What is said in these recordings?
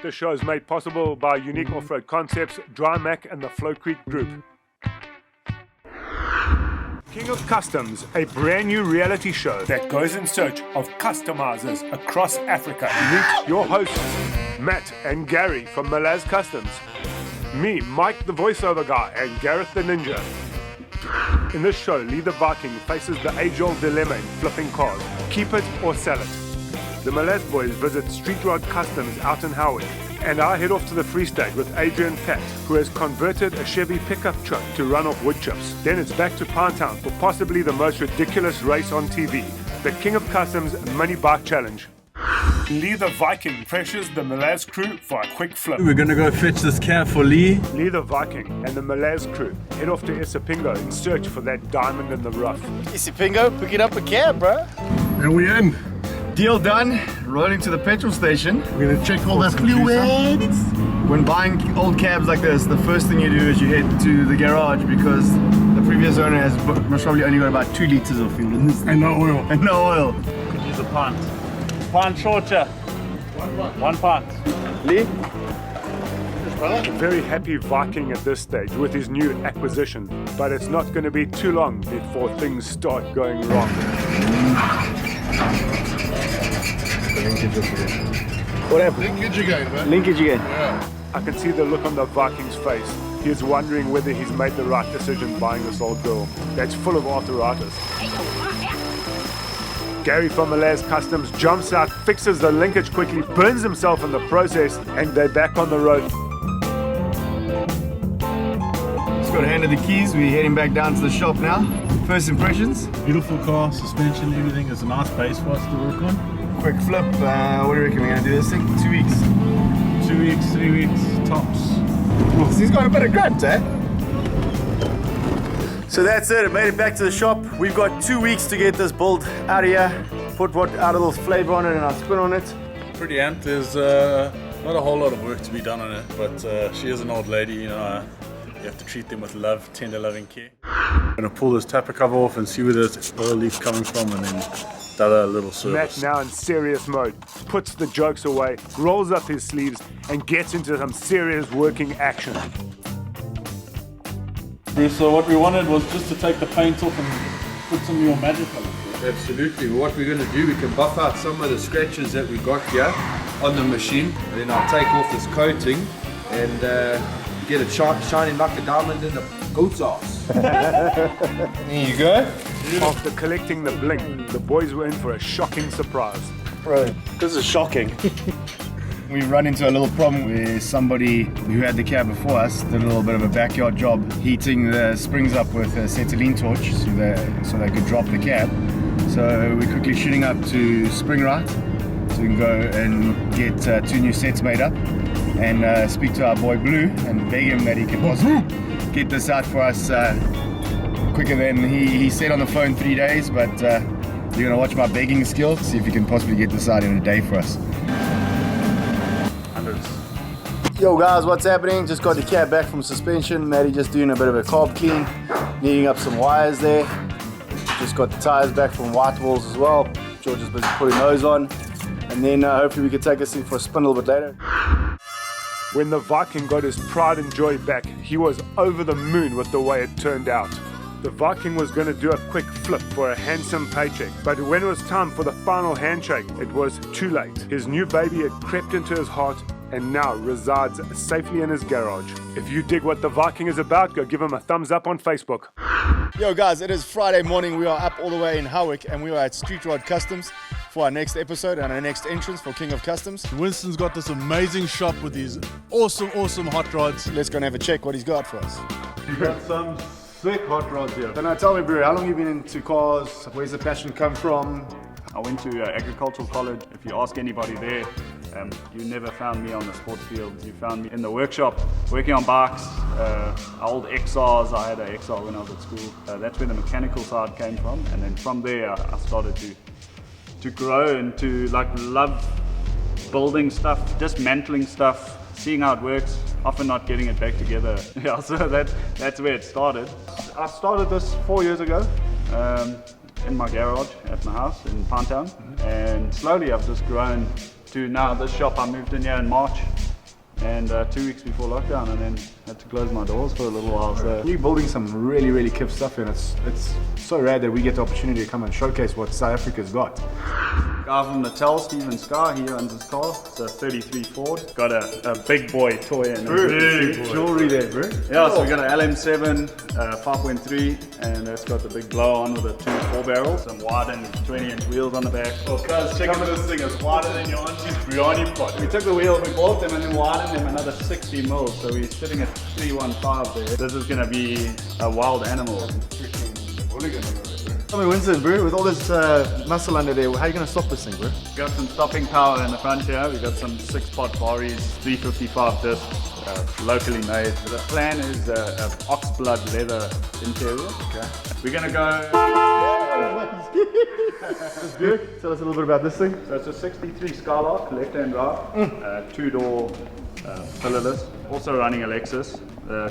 The show is made possible by Unique Off-Road Concepts, Dry Mac and the Flow Creek Group. King of Customs, a brand new reality show that goes in search of customizers across Africa. Meet your hosts, Matt and Gary from Malaz Customs. Me, Mike the voiceover guy, and Gareth the Ninja. In this show, Lee the Viking faces the age-old dilemma in flipping cars. Keep it or sell it. The Malaz boys visit Streetrod Customs out in Howick, and I head off to the Free State with Adrian Padt, who has converted a Chevy pickup truck to run off wood chips. Then it's back to Pinetown for possibly the most ridiculous race on TV, the King of Customs Mini Bike Challenge. Lee the Viking pressures the Malaz crew for a quick flip. We're gonna go fetch this cab for Lee. Lee the Viking and the Malaz crew head off to Isipingo in search for that diamond in the rough. Isipingo, picking up a cab, bro. And we in. Deal done. Rolling to the petrol station. We're gonna check all that fluids. When buying old cabs like this, the first thing you do is you head to the garage because the previous owner has most probably only got about 2 liters of fuel in this. And no oil. And no oil. Could use a pint. Pint shorter. One pint. Lee? A very happy Viking at this stage with his new acquisition, but it's not going to be too long before things start going wrong. What happened? Linkage again, man. Linkage again. Yeah. I can see the look on the Viking's face. He is wondering whether he's made the right decision buying this old girl that's full of arthritis. Gary from Malaz Customs jumps out, fixes the linkage quickly, burns himself in the process, and they're back on the road. Just got handed the keys. We're heading back down to the shop now. First impressions? Beautiful car, suspension, everything is a nice base for us to work on. Quick flip. What do you reckon we're going to do this thing? 2 weeks. 2 weeks, 3 weeks, tops. So he's got a bit of grunt, eh? So that's it, I made it back to the shop. We've got 2 weeks to get this build out of here. Put our little flavor on it and our spin on it. Pretty amped. There's not a whole lot of work to be done on it, but she is an old lady, you know. You have to treat them with love, tender loving care. I'm gonna pull this tapper cover off and see where the oil leak's coming from, and then a little service. Matt, now in serious mode, puts the jokes away, rolls up his sleeves, and gets into some serious working action. So what we wanted was just to take the paint off and put some more magic on it. Absolutely. What we're going to do, we can buff out some of the scratches that we got here on the machine, and then I'll take off this coating and get it shining like a diamond in the goat's ass. There you go. After collecting the bling, the boys were in for a shocking surprise. Bro, this is shocking. We run into a little problem where somebody who had the cab before us did a little bit of a backyard job heating the springs up with a acetylene torch so they could drop the cab. So we're quickly shooting up to Springrite so we can go and get 2 new sets made up and speak to our boy Blue and beg him that he can possibly get this out for us quicker than he said on the phone 3 days, but you're going to watch my begging skills, see if you can possibly get this out in a day for us. Yo guys, what's happening? Just got the cab back from suspension. Maddie just doing a bit of a carb clean, neating up some wires there. Just got the tires back from White Walls as well. George is busy putting those on. And then hopefully we can take this thing for a spin a little bit later. When the Viking got his pride and joy back, he was over the moon with the way it turned out. The Viking was going to do a quick flip for a handsome paycheck, but when it was time for the final handshake, it was too late. His new baby had crept into his heart and now resides safely in his garage. If you dig what the Viking is about, go give him a thumbs up on Facebook. Yo guys, it is Friday morning. We are up all the way in Howick and we are at Streetrod Customs for our next episode and our next entrance for King of Customs. Winston's got this amazing shop with these awesome hot rods. Let's go and have a check what he's got for us. We've got some sick hot rods here. So now tell me, bro, how long have you been into cars? Where's the passion come from? I went to agricultural college. If you ask anybody there, you never found me on the sports field. You found me in the workshop, working on bikes, old XRs. I had an XR when I was at school. That's where the mechanical side came from. And then from there, I started to grow and to love building stuff, dismantling stuff, seeing how it works, often not getting it back together. Yeah, so that's where it started. I started this 4 years ago. In my garage at my house in Pinetown, and slowly I've just grown to now this shop. I moved in here in March and 2 weeks before lockdown, and then had to close my doors for a little while. So we're building some really kiff stuff, and it's so rare that we get the opportunity to come and showcase what South Africa's got. Guy from Natal, Stephen Scar, he owns his car. It's a 33 Ford. Got a big boy toy and Jewelry there, bro. yeah, so we got an LM7 5.3, and that's got the big blow on with the 2 4-barrels, some widened 20-inch wheels on the back. Oh, cuz, check out this thing. It's wider than your auntie's biryani pot. We took the wheels, we bought them, and then widened them another 60 mils, so we're sitting at 315 there. This is going to be a wild animal. Tell me, Winston, bro, with all this muscle under there, how are you going to stop this thing, bro? Got some stopping power in the front here. We got some 6-pot Varis, 355 discs, locally made. The plan is an ox blood leather interior. Okay. We're going to go... Tell us a little bit about this thing. So it's a 63 Skylark, left-hand drive, 2-door pillarless. Also running a Lexus.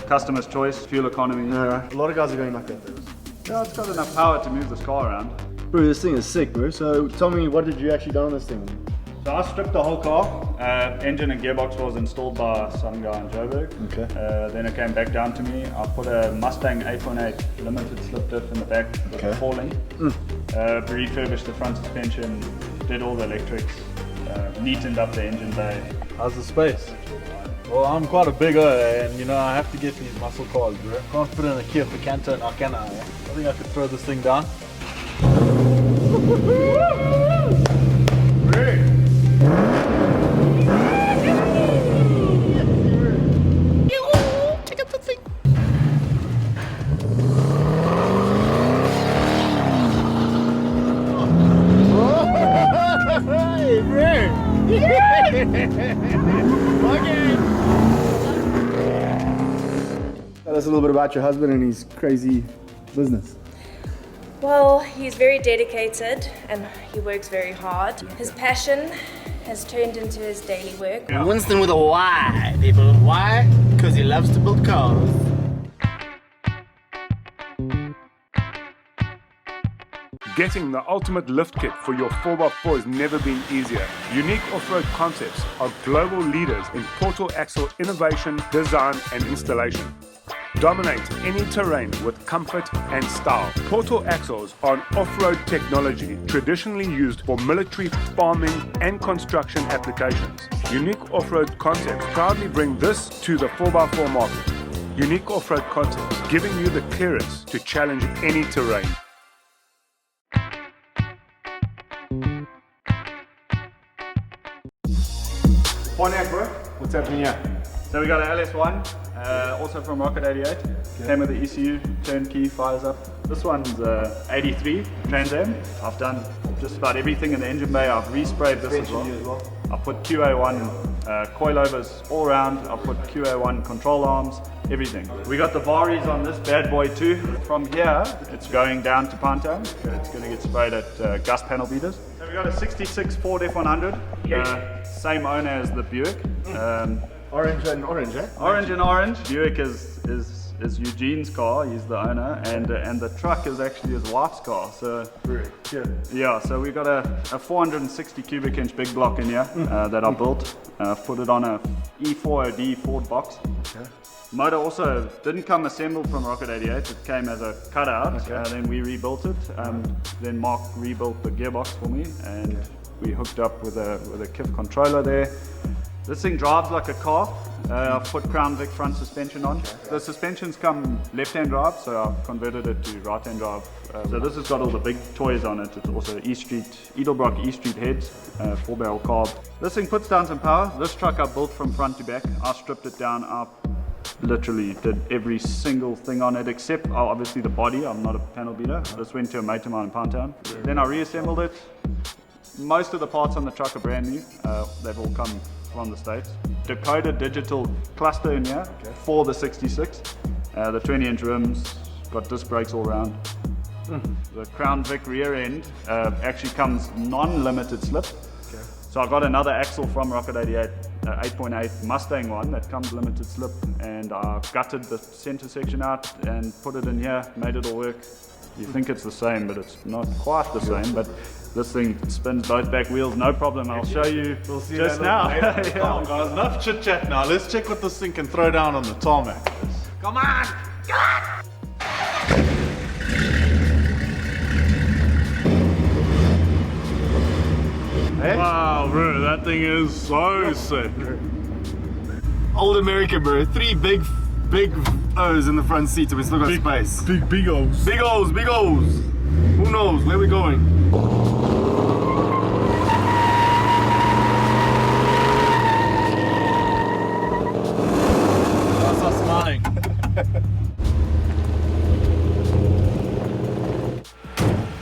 Customer's choice, fuel economy. A lot of guys are going like that. Yeah, it's got enough power to move this car around. Bro, this thing is sick, bro. So tell me, what did you actually do on this thing? So I stripped the whole car. Engine and gearbox was installed by some guy in Joburg. Okay. Then it came back down to me. I put a Mustang 8.8 limited slip diff in the back with a 4-link. Refurbished the front suspension, did all the electrics, neatened up the engine bay. How's the space? Well, I'm quite a bigger, and you know I have to get these muscle cars, bro. Can't put in a Kia Picanto now, can I? I think I could throw this thing down. Tell us a little bit about your husband and his crazy business. Well, he's very dedicated and he works very hard. His passion has turned into his daily work. Winston with a Y, people. Why? Because he loves to build cars. Getting the ultimate lift kit for your 4x4 has never been easier. Unique Off-Road Concepts are global leaders in portal axle innovation, design and installation. Dominate any terrain with comfort and style. Portal axles are an off-road technology traditionally used for military, farming and construction applications. Unique Off-Road Concepts proudly bring this to the 4x4 market. Unique Off-Road Concepts, giving you the clearance to challenge any terrain. Pontiac, bro. What's happening here? So we got an LS1, also from Rocket 88. Came with the ECU, turnkey, fires up. This one's 83 Trans Am. I've done just about everything in the engine bay. I've resprayed this as well. I put QA1 coilovers all around. I put QA1 control arms, everything. We got the Varis on this bad boy too. From here, it's going down to Pantown. It's going to get sprayed at gust panel beaters. So we got a 66 Ford F100, same owner as the Buick. Orange and orange, eh? Orange and orange. Buick is Eugene's car. He's the owner, and the truck is actually his wife's car. So yeah, so we got a 460 cubic inch big block in here that I built. Put it on a E4OD Ford box. Okay. Motor also didn't come assembled from Rocket 88. It came as a cutout. Then we rebuilt it. Then Mark rebuilt the gearbox for me, and we hooked up with a KIF controller there. This thing drives like a car. I've put Crown Vic front suspension on. The suspensions come left-hand drive, so I've converted it to right-hand drive. So this has got all the big toys on it. It's also Edelbrock E Street heads, 4-barrel carb. This thing puts down some power. This truck I built from front to back. I stripped it down. I literally did every single thing on it except obviously the body. I'm not a panel beater. This went to a mate of mine in Pantown. Then I reassembled it. Most of the parts on the truck are brand new. They've all come from the States. Dakota digital cluster in here for the 66. The 20-inch rims, got disc brakes all around. The Crown Vic rear end actually comes non-limited slip. So I got another axle from Rocket 88, 8.8 Mustang one that comes limited slip, and I gutted the center section out and put it in here, made it all work. You think it's the same, but it's not quite the same. But This thing spins both back wheels, no problem. I'll show you just now. Come on, guys, enough chit chat now. Let's check what this thing can throw down on the tarmac. Come on! Wow, bro, that thing is so sick. Old American, bro. 3 big O's in the front seat, so we still got space. Big O's. Big O's, big O's. Who knows where we're going? Stop smiling.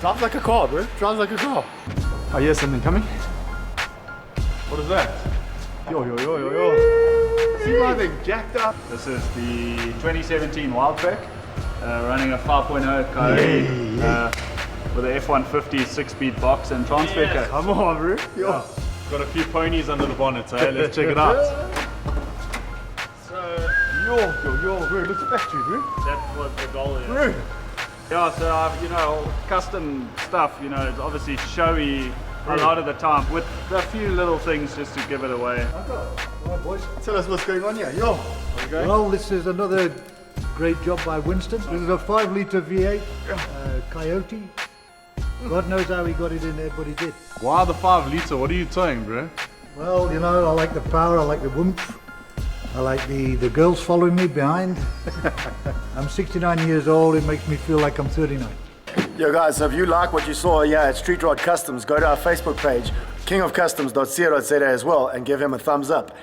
Sounds like a car, bro. Sounds like a car. I hear something coming. What is that? Yo. See why they jacked up? This is the 2017 Wildtrak, running a 5.0 Coyote with a F-150 6-speed box and transfer case. Come on, bro. Yo. Got a few ponies under the bonnet, eh? Let's check it out. Yo, bro. Look at that, bro. That was the goal, yeah. Bro. Yeah, so I've, custom stuff, it's obviously showy a lot of the time with a few little things just to give it away. Alright, boys. Tell us what's going on here. Yo. Well, this is another great job by Winston. This is a 5-litre V8 Coyote. God knows how he got it in there, but he did. Why the 5 litre? What are you saying, bro? Well, I like the power, I like the oomph. I like the girls following me behind. I'm 69 years old, it makes me feel like I'm 39. Yo guys, so if you like what you saw here at Streetrod Customs, go to our Facebook page, kingofcustoms.co.za as well, and give him a thumbs up.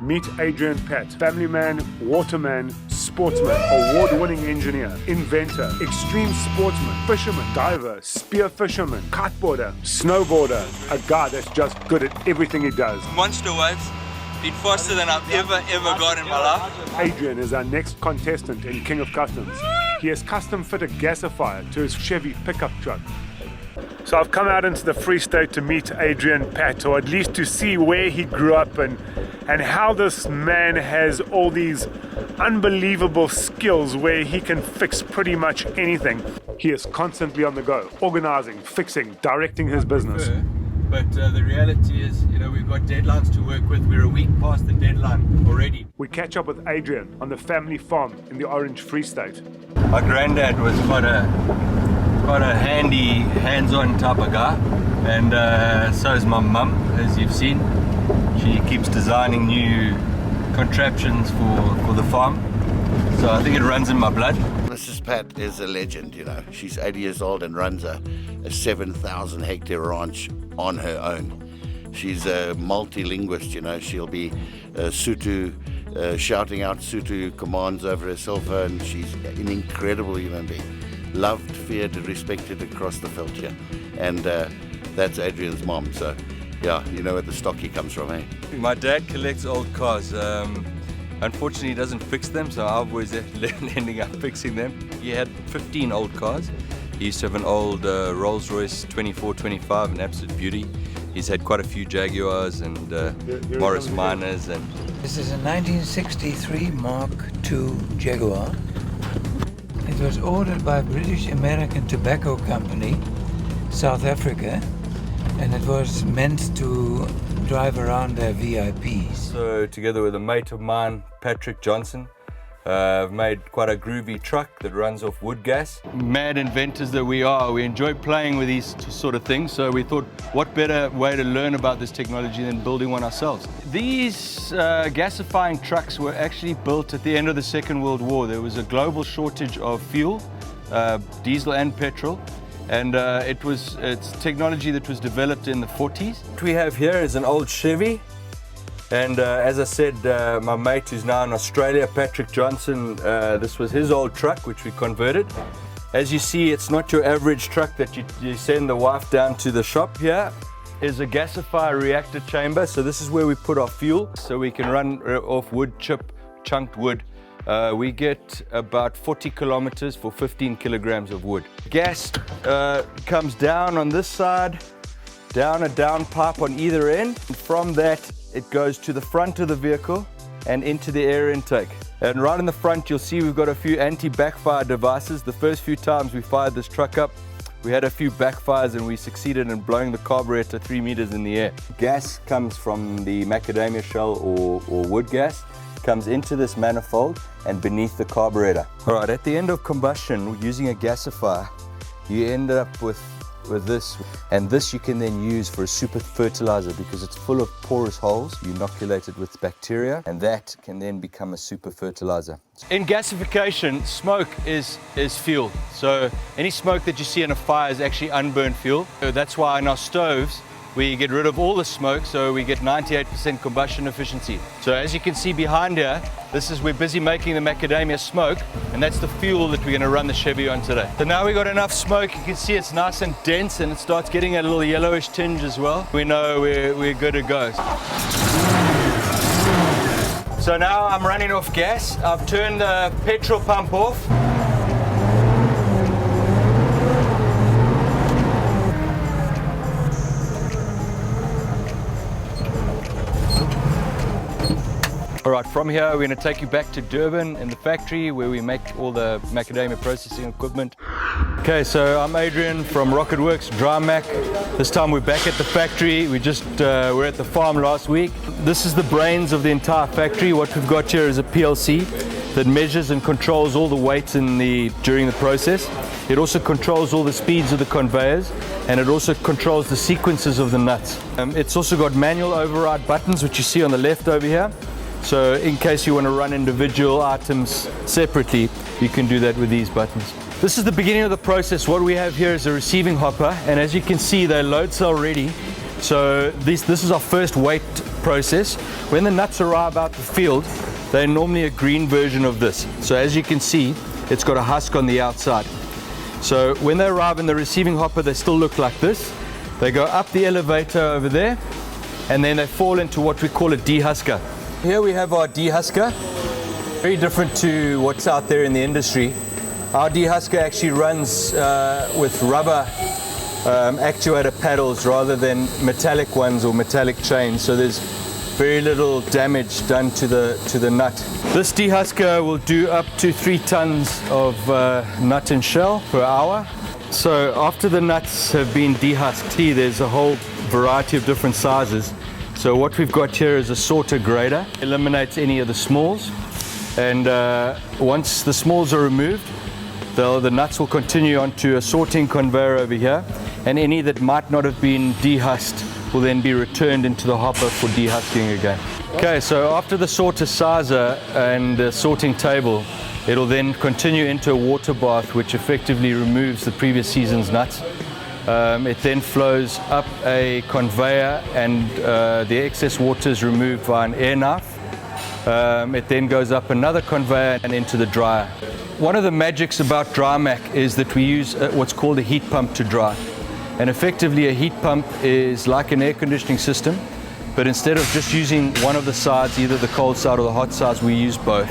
Meet Adrian Padt, family man, waterman, sportsman, award-winning engineer, inventor, extreme sportsman, fisherman, diver, spear fisherman, kiteboarder, snowboarder, a guy that's just good at everything he does. Monster waves, been faster than I've ever got in my life. Adrian is our next contestant in King of Customs. He has custom fitted gasifier to his Chevy pickup truck. So I've come out into the Free State to meet Adrian Padt, or at least to see where he grew up and how this man has all these unbelievable skills where he can fix pretty much anything. He is constantly on the go, organizing, fixing, directing his business. But the reality is, we've got deadlines to work with. We're a week past the deadline already. We catch up with Adrian on the family farm in the Orange Free State. My granddad was quite a handy, hands-on type of guy, and so is my mum, as you've seen. She keeps designing new contraptions for the farm, so I think it runs in my blood. Mrs. Padt is a legend, She's 80 years old and runs a 7,000 hectare ranch on her own. She's a multi-linguist, She'll be Sotho, shouting out Sotho commands over her cell phone. She's an incredible human being. Loved, feared, and respected across the veld here. And that's Adrian's mom, so yeah, you know where the stocky comes from, eh? My dad collects old cars. Unfortunately, he doesn't fix them, so I've always ending up fixing them. He had 15 old cars. He used to have an old Rolls-Royce 2425, an absolute beauty. He's had quite a few Jaguars and Morris Minors. And this is a 1963 Mark II Jaguar. It was ordered by British American Tobacco Company, South Africa, and it was meant to drive around their VIPs. So together with a mate of mine, Patrick Johnson, I've made quite a groovy truck that runs off wood gas. Mad inventors that we are, we enjoy playing with these sort of things, so we thought what better way to learn about this technology than building one ourselves. These gasifying trucks were actually built at the end of the Second World War. There was a global shortage of fuel, diesel and petrol, and it's technology that was developed in the 40s. What we have here is an old Chevy. And as I said, my mate who's now in Australia, Patrick Johnson, this was his old truck, which we converted. As you see, it's not your average truck that you send the wife down to the shop. Here is a gasifier reactor chamber. So this is where we put our fuel, so we can run off wood chip, chunked wood. We get about 40 kilometers for 15 kilograms of wood. Gas comes down on this side, down a down pipe on either end. And from that, it goes to the front of the vehicle and into the air intake. And right in the front, you'll see we've got a few anti-backfire devices. The first few times we fired this truck up, We had a few backfires and we succeeded in blowing the carburetor 3 meters in the air. Gas comes from the macadamia shell or wood gas, comes into this manifold and beneath the carburetor. All right, at the end of combustion, using a gasifier, you end up with this, and this you can then use for a super fertilizer because it's full of porous holes. You inoculate it with bacteria, and that can then become a super fertilizer. In gasification, smoke is fuel. So any smoke that you see in a fire is actually unburned fuel. So that's why in our stoves, we get rid of all the smoke, so we get 98% combustion efficiency. So as you can see behind here, we're busy making the macadamia smoke, and that's the fuel that we're going to run the Chevy on today. So now we've got enough smoke. You can see it's nice and dense, and it starts getting a little yellowish tinge as well. We know we're good to go. So now I'm running off gas. I've turned the petrol pump off. All right, from here we're going to take you back to Durban in the factory where we make all the macadamia processing equipment. Okay, so I'm Adrian from Rocket Works Dry Mac. This time we're back at the factory. We were at the farm last week. This is the brains of the entire factory. What we've got here is a PLC that measures and controls all the weights during the process. It also controls all the speeds of the conveyors, and it also controls the sequences of the nuts. It's also got manual override buttons, which you see on the left over here. So in case you want to run individual items separately, you can do that with these buttons. This is the beginning of the process. What we have here is a receiving hopper, and as you can see, they're load cell ready. So this is our first weight process. When the nuts arrive out the field, they're normally a green version of this. So as you can see, it's got a husk on the outside. So when they arrive in the receiving hopper, they still look like this. They go up the elevator over there, and then they fall into what we call a dehusker. Here we have our dehusker, very different to what's out there in the industry. Our dehusker actually runs with rubber actuator paddles rather than metallic ones or metallic chains, so there's very little damage done to the nut. This dehusker will do up to 3 tons of nut and shell per hour. So after the nuts have been dehusked, there's a whole variety of different sizes. So what we've got here is a sorter grader. Eliminates any of the smalls, and once the smalls are removed, the nuts will continue onto a sorting conveyor over here, and any that might not have been dehusked will then be returned into the hopper for dehusking again. Okay, so after the sorter sizer and the sorting table, it'll then continue into a water bath, which effectively removes the previous season's nuts. It then flows up a conveyor, and the excess water is removed by an air knife. It then goes up another conveyor and into the dryer. One of the magics about Dry Mac is that we use what's called a heat pump to dry. And effectively a heat pump is like an air conditioning system, but instead of just using one of the sides, either the cold side or the hot side, we use both.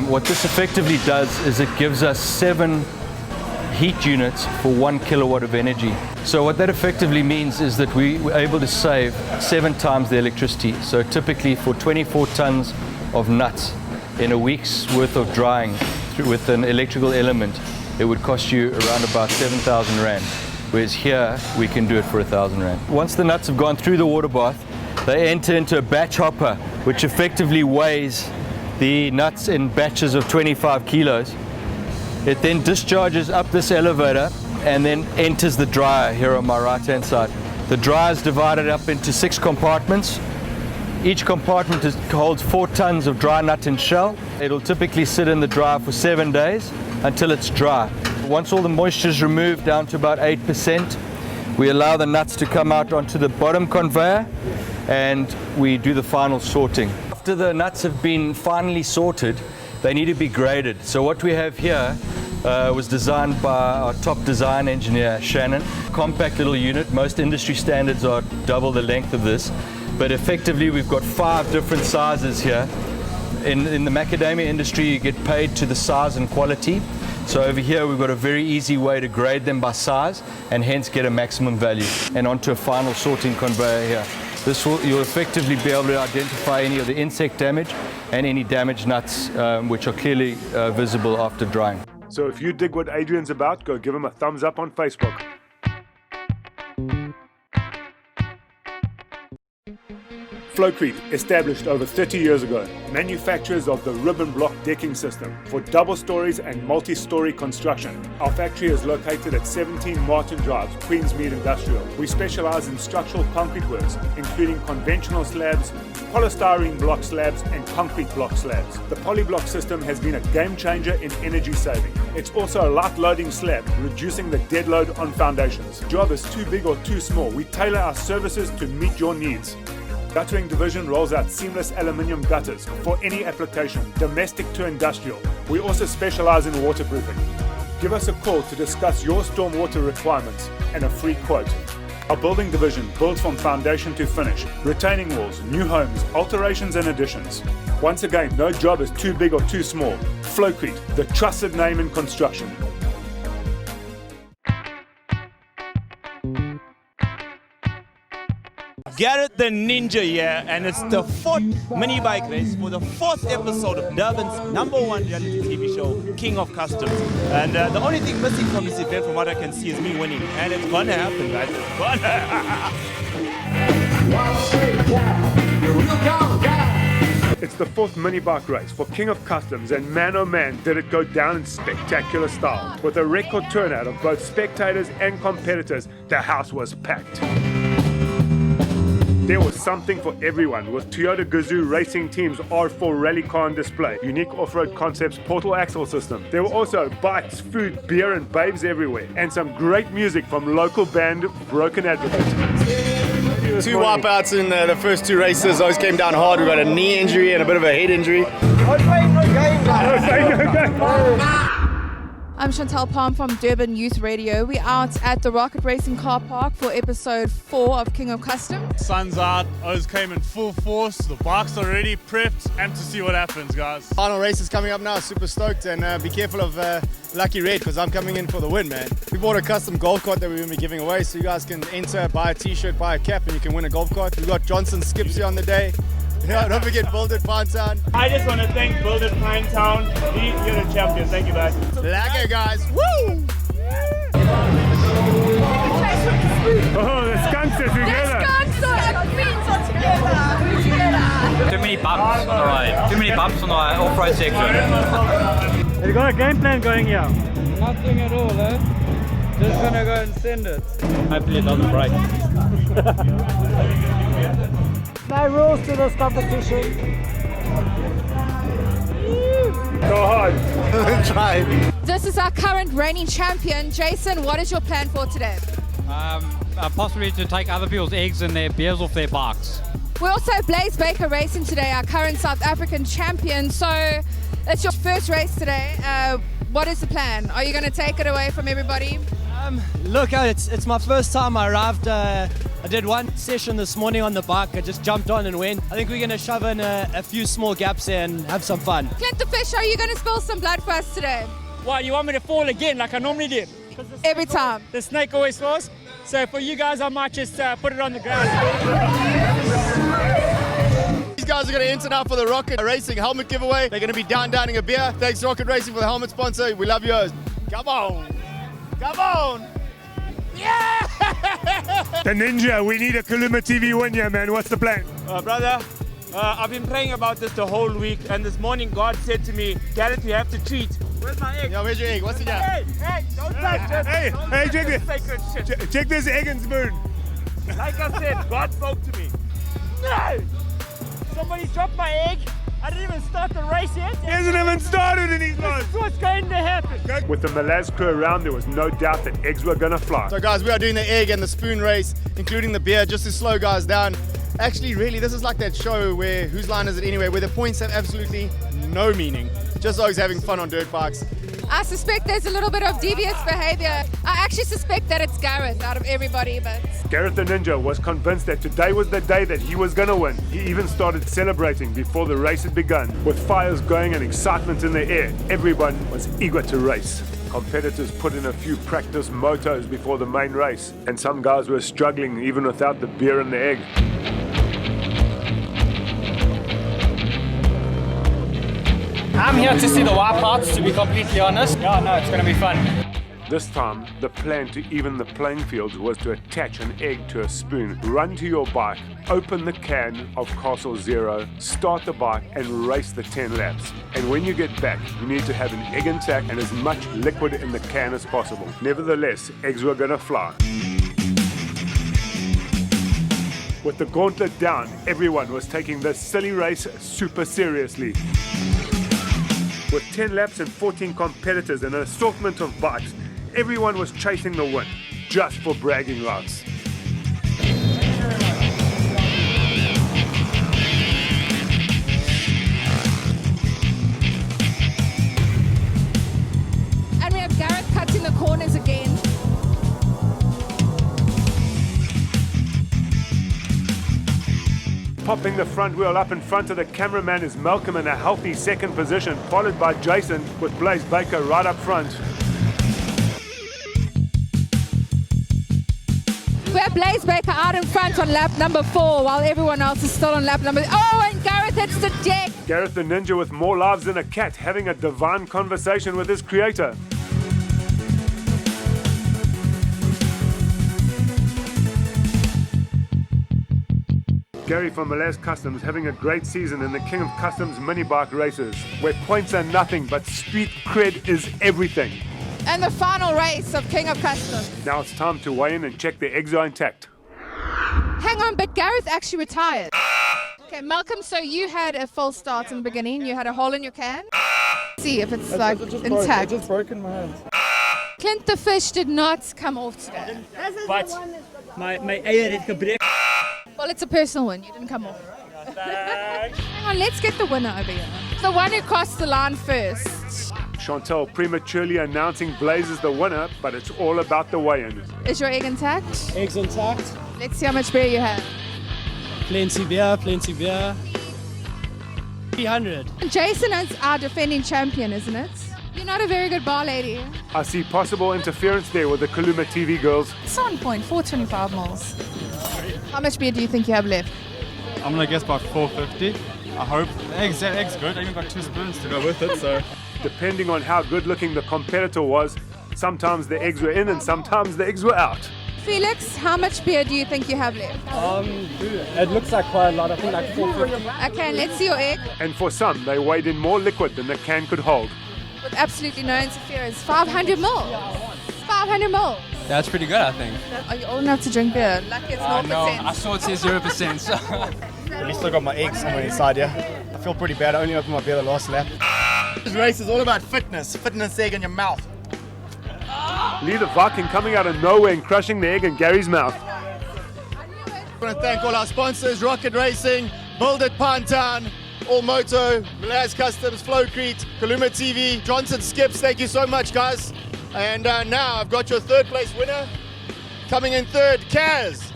What this effectively does is it gives us 7 heat units for 1 kilowatt of energy. So what that effectively means is that we were able to save 7 times the electricity. So typically for 24 tons of nuts in a week's worth of drying with an electrical element, it would cost you around about 7,000 Rand. Whereas here we can do it for 1,000 Rand. Once the nuts have gone through the water bath, they enter into a batch hopper, which effectively weighs the nuts in batches of 25 kilos. It then discharges up this elevator and then enters the dryer here on my right hand side. The dryer is divided up into 6 compartments. Each compartment holds 4 tons of dry nut and shell. It'll typically sit in the dryer for 7 days until it's dry. Once all the moisture is removed down to about 8%, we allow the nuts to come out onto the bottom conveyor, and we do the final sorting. After the nuts have been finally sorted, they need to be graded. So what we have here was designed by our top design engineer, Shannon. Compact little unit. Most industry standards are double the length of this, but effectively we've got 5 different sizes here. In the macadamia industry, you get paid to the size and quality. So over here we've got a very easy way to grade them by size and hence get a maximum value, and onto a final sorting conveyor here. You'll effectively be able to identify any of the insect damage and any damaged nuts which are clearly visible after drying. So if you dig what Adrian's about, go give him a thumbs up on Facebook. Flowcrete, established over 30 years ago, manufacturers of the ribbon block decking system for double stories and multi-story construction. Our factory is located at 17 Martin Drive, Queensmead Industrial. We specialize in structural concrete works, including conventional slabs, polystyrene block slabs and concrete block slabs. The polyblock system has been a game changer in energy saving. It's also a light loading slab, reducing the dead load on foundations. Job is too big or too small, we tailor our services to meet your needs. Guttering Division rolls out seamless aluminium gutters for any application, domestic to industrial. We also specialize in waterproofing. Give us a call to discuss your stormwater requirements and a free quote. Our building division builds from foundation to finish, retaining walls, new homes, alterations and additions. Once again, no job is too big or too small. Flowcrete, the trusted name in construction. Garrett the Ninja here, and it's the 4th mini bike race for the 4th episode of Durban's #1 reality TV show, King of Customs. And the only thing missing from this event, from what I can see, is me winning. And it's gonna happen, guys. It's gonna. It's the 4th mini bike race for King of Customs, and man oh man did it go down in spectacular style. With a record turnout of both spectators and competitors, the house was packed. There was something for everyone, with Toyota Gazoo Racing Team's R4 rally car on display, unique off-road concepts portal axle system. There were also bikes, food, beer and babes everywhere, and some great music from local band Broken Advocate. 2 wipeouts in the first 2 races. Always came down hard. We got a knee injury and a bit of a head injury. I'm Chantal Palm from Durban Youth Radio. We're out at the Rocket Racing Car Park for episode 4 of King of Customs. Sun's out, O's came in full force, the bike's already prepped, and to see what happens, guys. Final race is coming up now, super stoked, and be careful of Lucky Red, because I'm coming in for the win, man. We bought a custom golf cart that we're going to be giving away, so you guys can enter, buy a t-shirt, buy a cap, and you can win a golf cart. We've got Johnson Skips here on the day. Yeah, don't forget Build It Pinetown. I just want to thank Build It Pinetown. You're the champion. Thank you, guys. Lekker, guys. Woo! Oh, the skunks are together. Too many bumps on the ride. Too many bumps on the off-road section. Have you got a game plan going here? Nothing at all, eh? Just gonna go and send it. Hopefully it doesn't break. No rules to this competition. Go hard. Try. This is our current reigning champion. Jason, what is your plan for today? Possibly to take other people's eggs and their beers off their bikes. We also have Blaze Baker racing today, our current South African champion. So it's your first race today. What is the plan? Are you going to take it away from everybody? Look, it's my first time. I arrived. I did one session this morning on the bike. I just jumped on and went. I think we're going to shove in a few small gaps there and have some fun. Clint the Fish, are you going to spill some blood for us today? Why, you want me to fall again like I normally do? Every time. The snake always falls. So for you guys, I might just put it on the ground. These guys are going to enter now for the Rocket Racing helmet giveaway. They're going to be downing a beer. Thanks Rocket Racing for the helmet sponsor. We love yours. Come on. Come on. Yeah! The Ninja, we need a Kaluma TV win here, man. What's the plan? Brother, I've been praying about this the whole week, and this morning God said to me, Garrett, you have to treat. Where's my egg? Yeah, where's your egg? What's in here? Hey, don't touch it. Hey, check this. Check this egg and spoon. Like I said, God spoke to me. No! Somebody dropped my egg. I didn't even start the race yet. He hasn't even started and he's lost. This is what's going to happen. With the Malaz crew around, there was no doubt that eggs were going to fly. So guys, we are doing the egg and the spoon race, including the beer, just to slow guys down. Actually, really, this is like that show where, whose line is it anyway, where the points have absolutely no meaning. Just always having fun on dirt bikes. I suspect there's a little bit of devious behavior. I actually suspect that it's Gareth out of everybody, but... Gareth the Ninja was convinced that today was the day that he was going to win. He even started celebrating before the race had begun. With fires going and excitement in the air, everyone was eager to race. Competitors put in a few practice motos before the main race, and some guys were struggling even without the beer and the egg. I'm here to see the wipeouts, to be completely honest. Yeah, no, it's going to be fun. This time, the plan to even the playing fields was to attach an egg to a spoon, run to your bike, open the can of Castle Zero, start the bike and race the 10 laps. And when you get back, you need to have an egg intact and as much liquid in the can as possible. Nevertheless, eggs were gonna fly. With the gauntlet down, everyone was taking this silly race super seriously. With 10 laps and 14 competitors and an assortment of bikes, everyone was chasing the win, just for bragging rights. And we have Gareth cutting the corners again. Popping the front wheel up in front of the cameraman is Malcolm in a healthy second position, followed by Jason with Blaze Baker right up front. We have Blaze Baker out in front on lap number 4 while everyone else is still on lap number... Oh, and Gareth hits the deck! Gareth the Ninja with more lives than a cat, having a divine conversation with his creator. Gary from Malaz Customs having a great season in the King of Customs mini bike races, where points are nothing but street cred is everything. And the final race of King of Customs. Now it's time to weigh in and check the eggs are intact. Hang on, but Gareth actually retired. Okay, Malcolm, so you had a false start in the beginning. You had a hole in your can. See if it's like intact. I just broke in my hand. Clint the fish did not come off today. But my eier het gebreek. Well, it's a personal win. You didn't come off. Hang on, let's get the winner over here. The one who crossed the line first. Chantal prematurely announcing Blaze as the winner, but it's all about the weigh-in. Is your egg intact? Eggs intact. Let's see how much beer you have. Plenty beer, plenty beer. 300. Jason is our defending champion, isn't it? You're not a very good bar lady. I see possible interference there with the Kaluma TV girls. It's on point, 425 mils. How much beer do you think you have left? I'm gonna guess about 450. I hope. The egg's good. I even got 2 spoons to go with it, so. Depending on how good looking the competitor was, sometimes the eggs were in and sometimes the eggs were out. Felix, how much beer do you think you have left? It looks like quite a lot. I think like 450. Okay, let's see your egg. And for some, they weighed in more liquid than the can could hold. With absolutely no interference. 500 mil. 500 mil. That's pretty good, I think. Are you old enough to drink beer? Lucky it's 0%. No, I saw it says 0%. So. At least I got my eggs somewhere inside here. I feel pretty bad. I only opened my beer the last lap. This race is all about fitness. Fitness egg in your mouth. Lee the Viking coming out of nowhere and crushing the egg in Gary's mouth. I want to thank all our sponsors, Rocket Racing, Build It Pantown, All Moto, Malaz Customs, Flowcrete, Kaluma TV, Johnson Skips. Thank you so much, guys. And now I've got your third place winner. Coming in third, Kaz.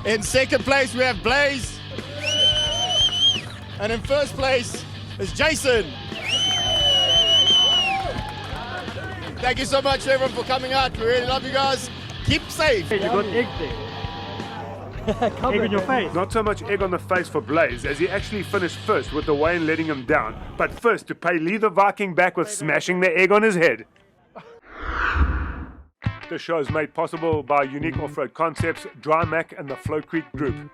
In second place, we have Blaze. And in first place is Jason. Thank you so much, everyone, for coming out. We really love you guys. Keep safe. You got egg there. Egg in your face. Not so much egg on the face for Blaze, as he actually finished first with the weigh-in letting him down. But first, to pay Lee the Viking back with smashing the egg on his head. The show is made possible by Unique Off-Road Concepts, Dry Mac and the Flowcrete Group.